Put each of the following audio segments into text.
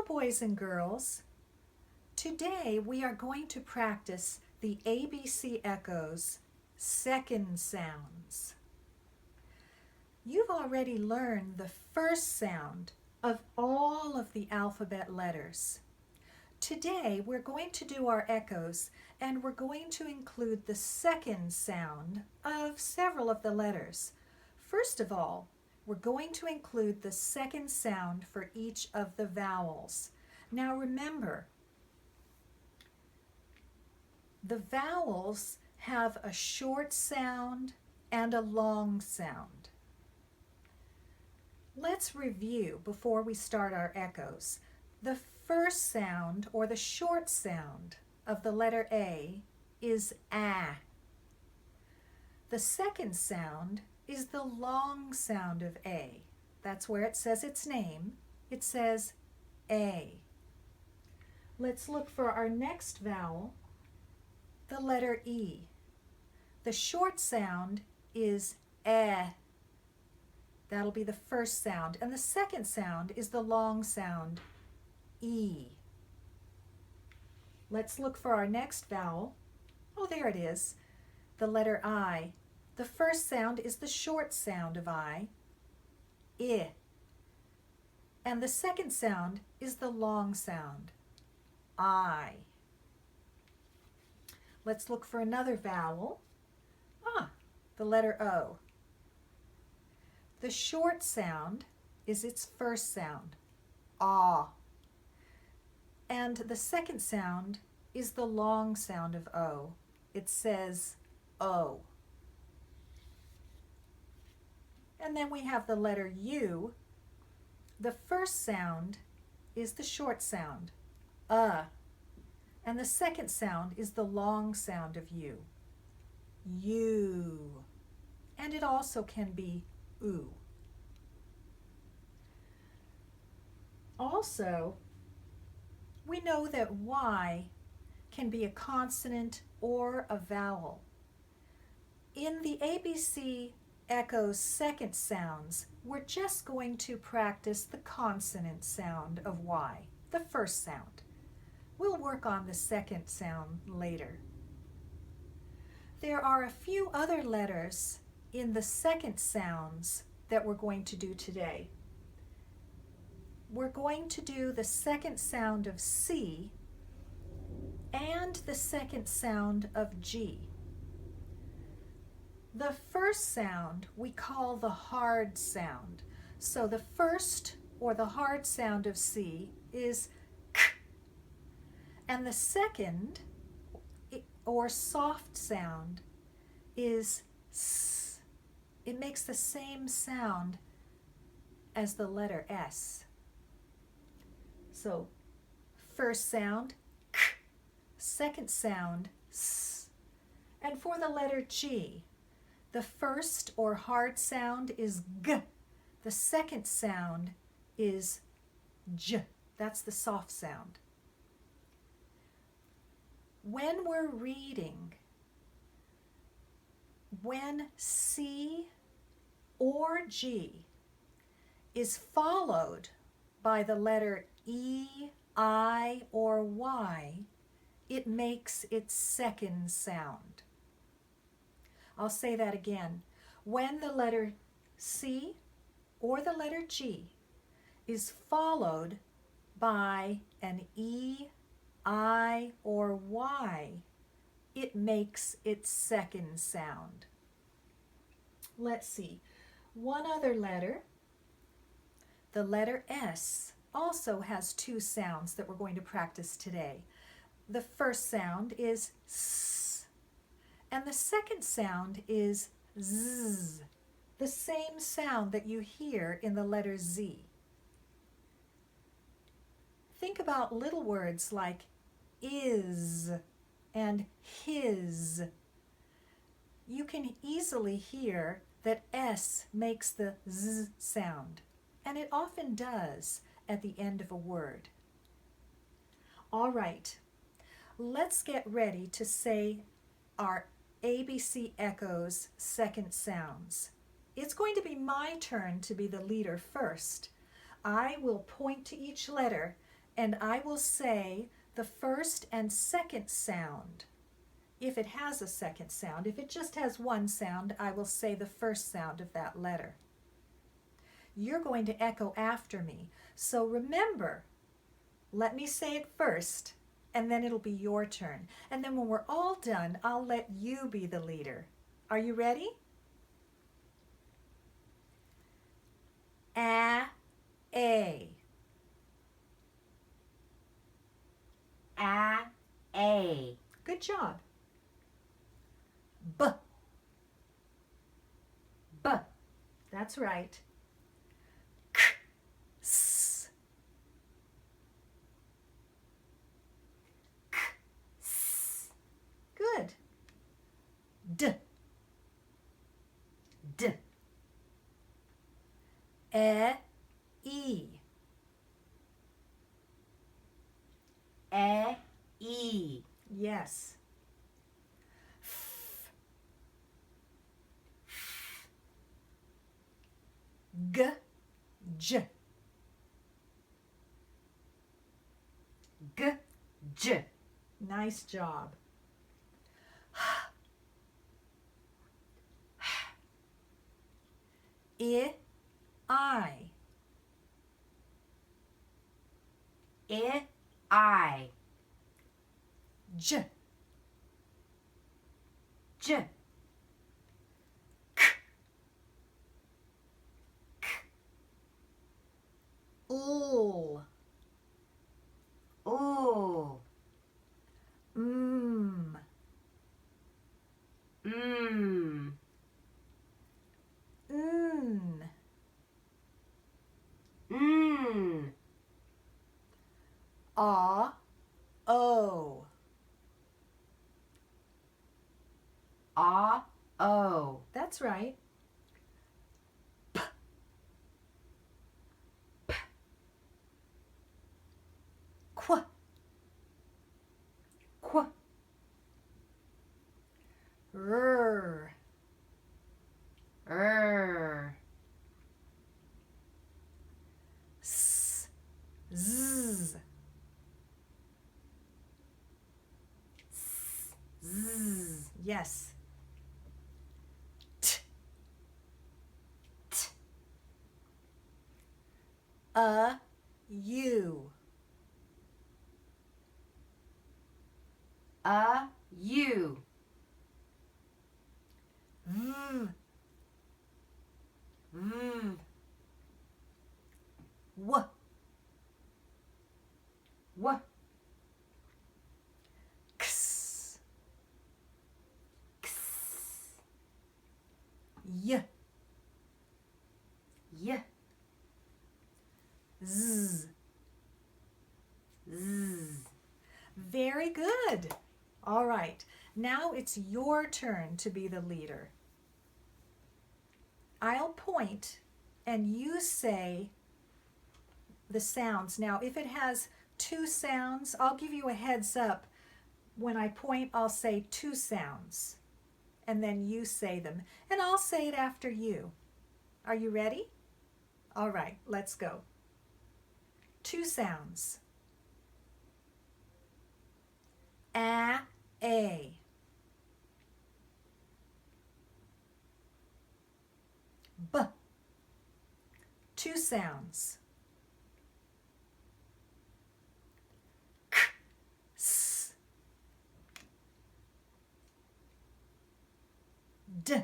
boys and girls. Today we are going to practice the ABC echoes second sounds. You've already learned the first sound of all of the alphabet letters. Today we're going to do our echoes and we're going to include the second sound of several of the letters. First of all, we're going to include the second sound for each of the vowels. Now remember, the vowels have a short sound and a long sound. Let's review before we start our echoes. The first sound, or the short sound, of the letter A is A. The second sound is the long sound of A. That's where it says its name. It says A. Let's look for our next vowel, the letter E. The short sound is Eh. That'll be the first sound. And the second sound is the long sound, E. Let's look for our next vowel. Oh, there it is. The letter I. The first sound is the short sound of I. And the second sound is the long sound, I. Let's look for another vowel. The letter O. The short sound is its first sound, Ah. And the second sound is the long sound of O. It says O. And then we have the letter U. The first sound is the short sound, and the second sound is the long sound of U, U. And it also can be oo. Also, we know that Y can be a consonant or a vowel. In the ABC echoes second sounds, we're just going to practice the consonant sound of Y, the first sound. We'll work on the second sound later. There are a few other letters in the second sounds that we're going to do today. We're going to do the second sound of C and the second sound of G. The first sound we call the hard sound. So the first, or the hard sound of C, is K. And the second, or soft sound, is S. It makes the same sound as the letter S. So first sound, K. Second sound, S. And for the letter G, the first or hard sound is G. The second sound is J. That's the soft sound. When we're reading, when C or G is followed by the letter E, I, or Y, it makes its second sound. I'll say that again. When the letter C or the letter G is followed by an E, I, or Y, it makes its second sound. Let's see. One other letter, the letter S, also has two sounds that we're going to practice today. The first sound is S, and the second sound is Z, the same sound that you hear in the letter Z. Think about little words like is and his. You can easily hear that S makes the Z sound, and it often does at the end of a word. All right, let's get ready to say our ABC echoes second sounds. It's going to be my turn to be the leader first. I will point to each letter and I will say the first and second sound. If it has a second sound, if it just has one sound, I will say the first sound of that letter. You're going to echo after me. So remember, let me say it first, and then it'll be your turn. And then when we're all done, I'll let you be the leader. Are you ready? A. A. A. Good job. B. B. That's right. K. S. K. S. Good. D. D. E. E. E. Yes. F. G. J. G. J. Nice job. I. I. I. J. J. K. L. O. M. Mm. N. Mm. A. O. O. That's right. P. P. Qu. Qu. R. S. Z. Z. Yes. T. T. U. U. V. V. W. W. X. X. Y. Y. Z. Z. Very good. All right. Now it's your turn to be the leader. I'll point and you say the sounds. Now, if it has two sounds, I'll give you a heads up. When I point, I'll say two sounds, and then you say them, and I'll say it after you. Are you ready? All right, let's go. Two sounds. A. B. Two sounds. K. S. D.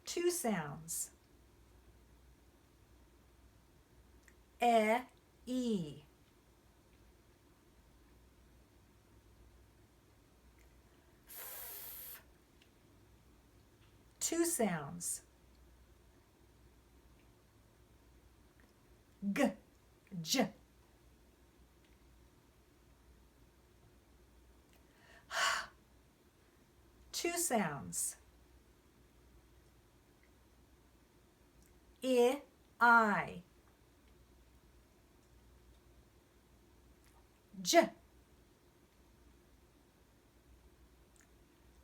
Two sounds. E. F. Two sounds. G. J. Two sounds. I. J.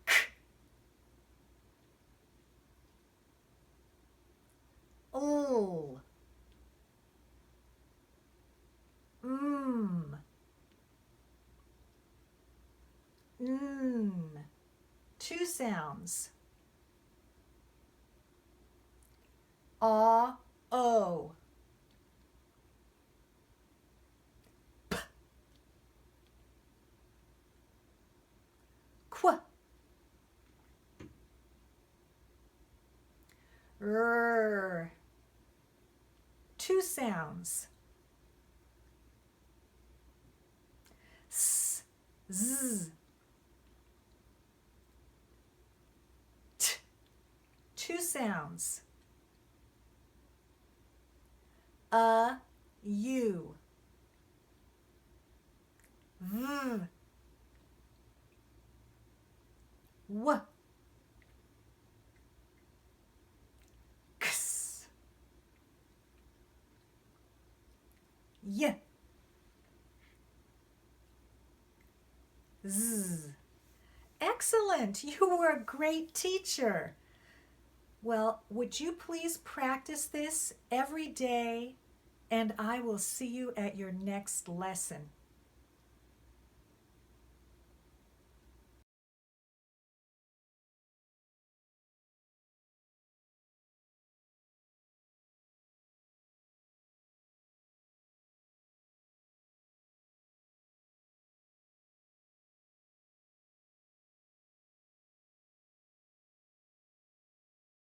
K. L. M. 2 sounds. A, O. P. Qu. R. 2 sounds. S, Z. T. 2 sounds. U. V. W. X. Y. Z. Excellent! You were a great teacher. Well, would you please practice this every day, and I will see you at your next lesson.